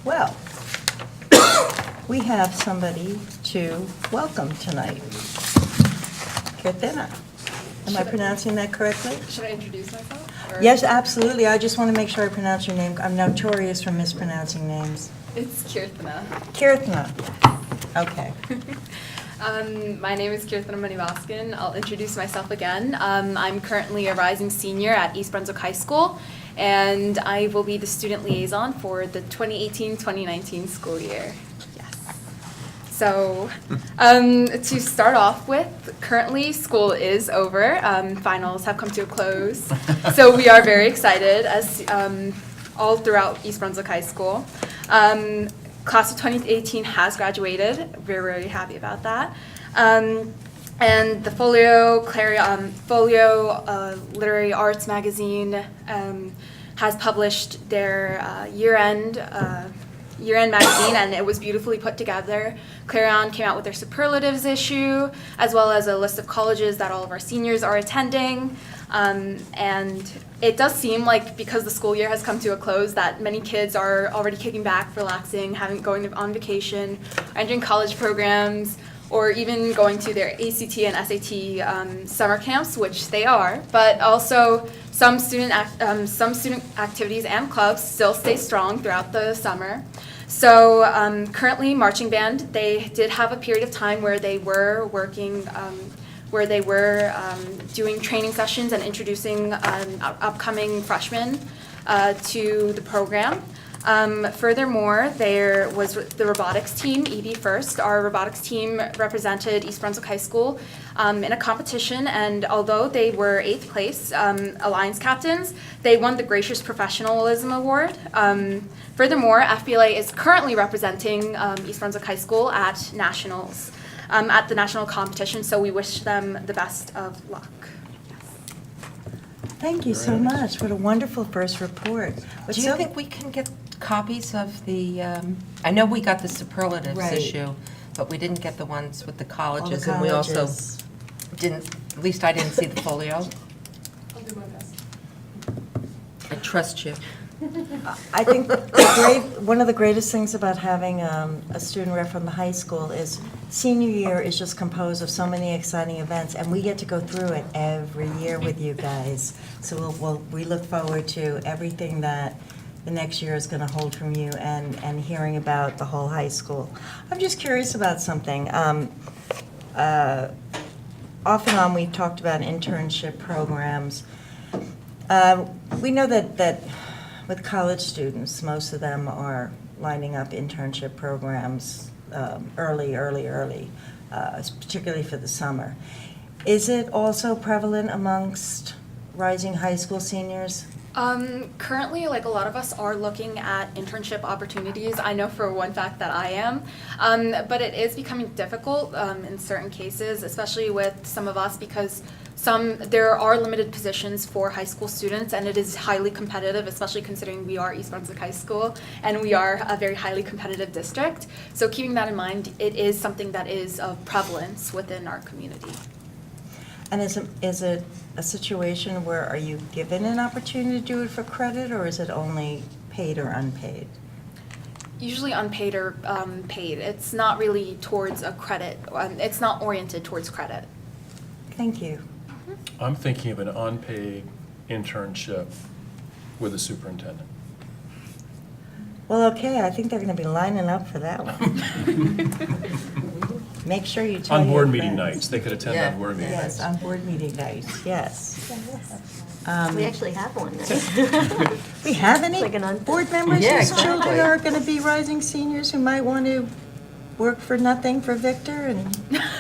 Well, we have somebody to welcome tonight. Kirtina. Am I pronouncing that correctly? Should I introduce myself? Or? Yes, absolutely. I just want to make sure I pronounce your name. I'm notorious for mispronouncing names. It's Kirtina. Kirtina. Okay. My name is Kirtina Manivaskin. I'll introduce myself again. I'm currently a rising senior at East Brunswick High School, and I will be the student liaison for the 2018-2019 school year. Yes. So, to start off with, currently school is over. Finals have come to a close. So we are very excited as all throughout East Brunswick High School. Class of 2018 has graduated. We're very happy about that. And the Folio Literary Arts magazine has published their year-end magazine, and it was beautifully put together. Clarion came out with their superlatives issue, as well as a list of colleges that all of our seniors are attending. And it does seem like, because the school year has come to a close, that many kids are already kicking back, relaxing, going on vacation, entering college programs, or even going to their ACT and SAT summer camps, which they are. But also, some student activities and clubs still stay strong throughout the summer. So currently, marching band, they did have a period of time where they were working, doing training sessions and introducing upcoming freshmen to the program. Furthermore, there was the robotics team, EB First. Our robotics team represented East Brunswick High School in a competition, and although they were 8th place Alliance captains, they won the Gracious Professionalism Award. Furthermore, FBLA is currently representing East Brunswick High School at nationals, at the national competition, so we wish them the best of luck. Thank you so much. What a wonderful first report. Do you think we can get copies of the, I know we got the superlatives Right. issue, but we didn't get the ones with the colleges. All the And we also colleges. didn't, at least I didn't see the folio. I'll do my best. I trust you. I think one of the greatest things about having a student rep from the high school is senior year is just composed of so many exciting events, and we get to go through it every year with you guys. So we look forward to everything that the next year is going to hold from you and hearing about the whole high school. I'm just curious about something. Off and on, we've talked about internship programs. We know that with college students, most of them are lining up internship programs early, particularly for the summer. Is it also prevalent amongst rising high school seniors? Currently, like, a lot of us are looking at internship opportunities. I know for one fact that I am, but it is becoming difficult in certain cases, especially with some of us, because there are limited positions for high school students, and it is highly competitive, especially considering we are East Brunswick High School, and we are a very highly competitive district. So keeping that in mind, it is something that is of prevalence within our community. And is it a situation where are you given an opportunity to do it for credit, or is it only paid or unpaid? Usually unpaid or paid. It's not really towards a credit. It's not oriented towards credit. Thank you. I'm thinking of an unpaid internship with a superintendent. Well, okay, I think they're going to be lining up for that one. Make sure you tell On your board meeting friends. nights, they could attend Yeah. on board meeting Yes, nights. on board meeting nights, yes. We actually have one now. We have any Like an board members Yeah, whose exactly. children are going to be rising seniors who might want to work for nothing for Victor? And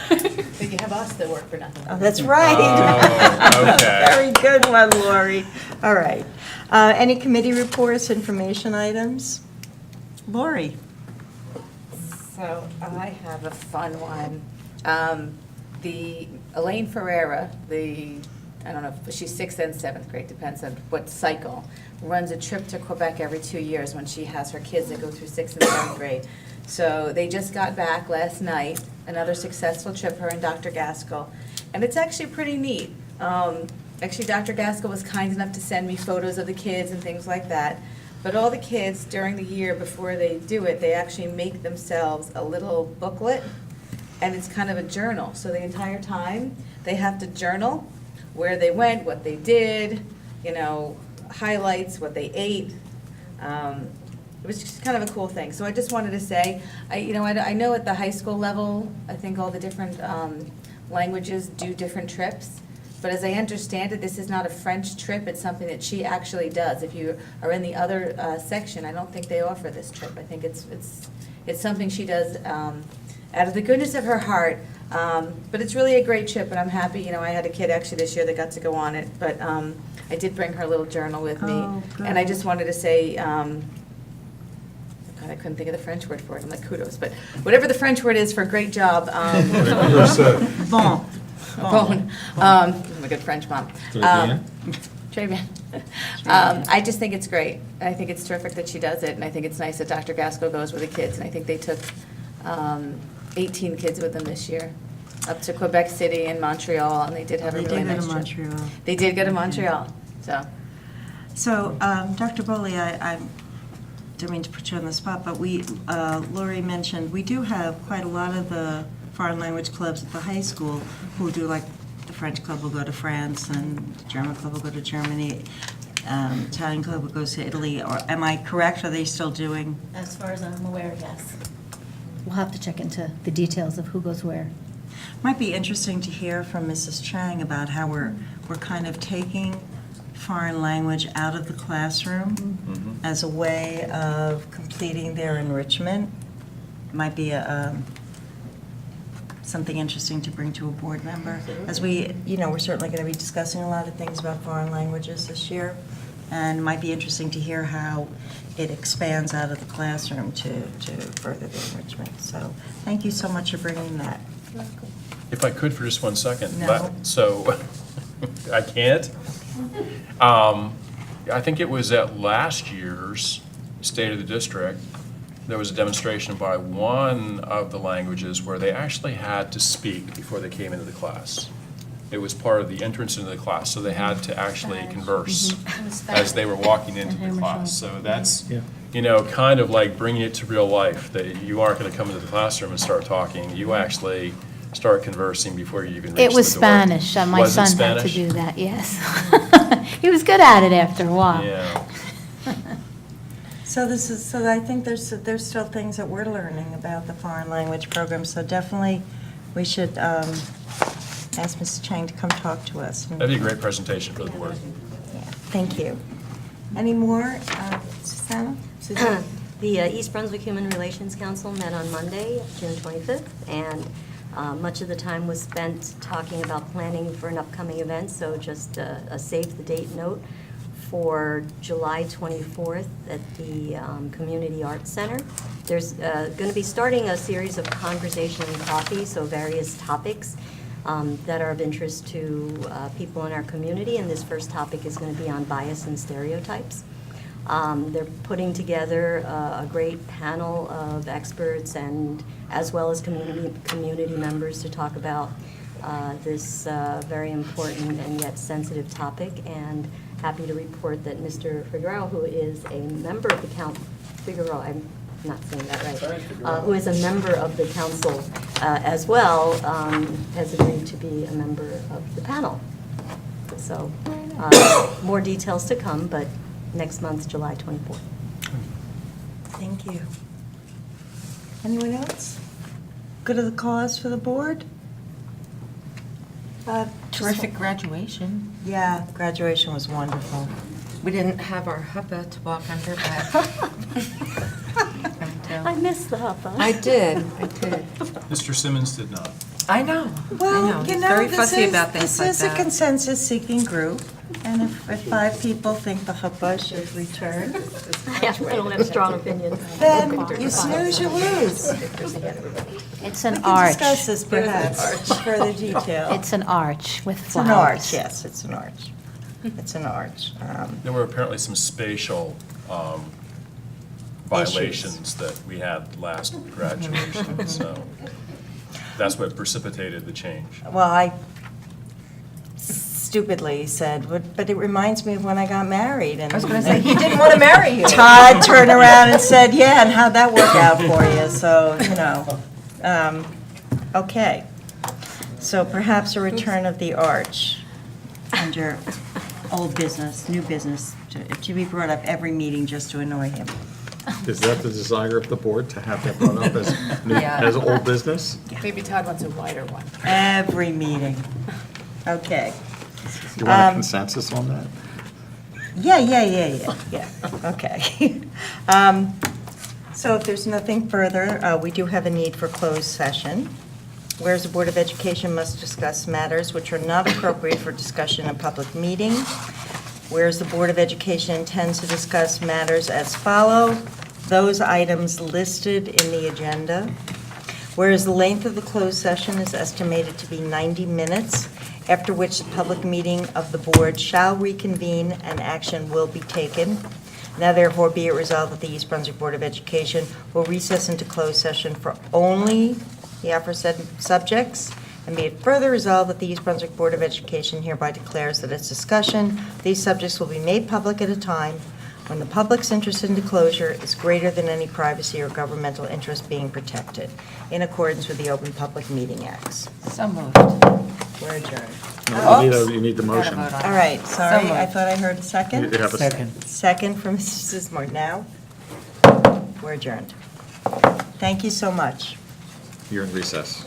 But you have us that work for nothing. oh, that's right. Oh, okay. Very good one, Lori. All right. Any committee reports, information items? Lori? So I have a fun one. The Elaine Ferreira, I don't know, if she's 6th and 7th grade, depends on what cycle, runs a trip to Quebec every 2 years when she has her kids that go through 6th and 7th grade. So they just got back last night, another successful trip, her and Dr. Gaskell, and it's actually pretty neat. Actually, Dr. Gaskell was kind enough to send me photos of the kids and things like that. But all the kids during the year before they do it, they actually make themselves a little booklet, and it's kind of a journal. So the entire time, they have to journal where they went, what they did, highlights, what they ate. It was just kind of a cool thing. So I just wanted to say, I know at the high school level, I think all the different languages do different trips. But as I understand it, this is not a French trip. It's something that she actually does. If you are in the other section, I don't think they offer this trip. I think it's something she does out of the goodness of her heart. But it's really a great trip, and I'm happy. I had a kid actually this year that got to go on it. But I did bring her little journal with me. Oh, good. And I just wanted to say, God, I couldn't think of the French word for it. I'm like, kudos. But whatever the French word is for great job. You're set. Bon. Bon. I'm a good French mom. Très bien. I just think it's great. I think it's terrific that she does it, and I think it's nice that Dr. Gaskell goes with the kids. And I think they took 18 kids with them this year, up to Quebec City and Montreal, and they did have a really nice trip. Montreal. They did go to Montreal, so. So, Dr. Bowley, I don't mean to put you on the spot, but Lori mentioned, we do have quite a lot of the foreign language clubs at the high school who do, like, the French club will go to France, and the German club will go to Germany, Italian club will go to Italy, or am I correct? Are they still doing? As far as I'm aware, yes. We'll have to check into the details of who goes where. Might be interesting to hear from Mrs. Chang about how we're kind of taking foreign language out of the classroom as a way of completing their enrichment. Might be something interesting to bring to a board member. As we're certainly going to be discussing a lot of things about foreign languages this year, and it might be interesting to hear how it expands out of the classroom to further the enrichment. So thank you so much for bringing that. If I could for just 1 second. No. So, I can't. I think it was at last year's State of the District, there was a demonstration by one of the languages where they actually had to speak before they came into the class. It was part of the entrance into the class, so they had to actually converse as they were walking into the class. So that's, kind of like bringing it to real life, that you aren't going to come into the classroom and start talking. You actually start conversing before you even reach the door. It was Spanish. My Was it son had to Spanish? do that, yes. He was good at it after a while. Yeah. So I think there's still things that we're learning about the foreign language program, so definitely we should ask Mrs. Chang to come talk to us. That'd be a great presentation for the board. Yeah, thank you. Any more, Susanna? Susan? The East Brunswick Human Relations Council met on Monday, June 25th, and much of the time was spent talking about planning for an upcoming event, so just a save-the-date note for July 24th at the Community Arts Center. There's going to be starting a series of conversation and coffee, so various topics that are of interest to people in our community, and this first topic is going to be on bias and stereotypes. They're putting together a great panel of experts and as well as community members to talk about this very important and yet sensitive topic, and happy to report that Mr. Figueroa, who is a member of the I'm not saying that right, who is a member of the council as well, has agreed to be a member of the panel. So more details to come, but next month, July 24th. Thank you. Anyone else? Good of the cause for the board? Terrific graduation. Yeah, graduation was wonderful. We didn't have our huppah to walk under, but I missed the huppa. I did. Mr. Simmons did not. I know. Well, He's very fussy about this things like is a that. consensus-seeking group, and if 5 people think the chuppah should return, I don't have strong opinions. then you snooze, you lose. It's We an can arch. discuss this perhaps in further detail. It's an arch with It's an flowers. arch, yes, it's an arch. It's an arch. There were apparently some spatial violations that we had last graduation, so that's what precipitated the change. Well, stupidly said, but it reminds me of when I got married. And I was going to say, he didn't want to marry you. Todd turned around and said, yeah, and how'd that work out for you? So, okay. So perhaps a return of the arch under old business, new business, to be brought up every meeting just to annoy him. Is that the desire of the board, to have that brought up Yeah. as old business? Maybe Todd wants a wider one. Every meeting. Okay. Do you want a Um, consensus on that? Yeah, okay. So if there's nothing further, we do have a need for closed session. Whereas the Board of Education must discuss matters which are not appropriate for discussion in a public meeting. Whereas the Board of Education intends to discuss matters as follow, those items listed in the agenda. Whereas the length of the closed session is estimated to be 90 minutes, after which the public meeting of the board shall reconvene and action will be taken. Now therefore be it resolved that the East Brunswick Board of Education will recess into closed session for only the aforesaid subjects. And be it further resolved that the East Brunswick Board of Education hereby declares that its discussion of these subjects will be made public at a time when the public's interest in disclosure is greater than any privacy or governmental interest being protected, in accordance with the Open Public Meeting Acts. So moved. We're adjourned. No, you need the motion. Gotta vote on All it. right, sorry, So moved. I thought I heard a second. You have a second. Second from Mrs. Sismore. Now, we're adjourned. Thank you so much. You're in recess.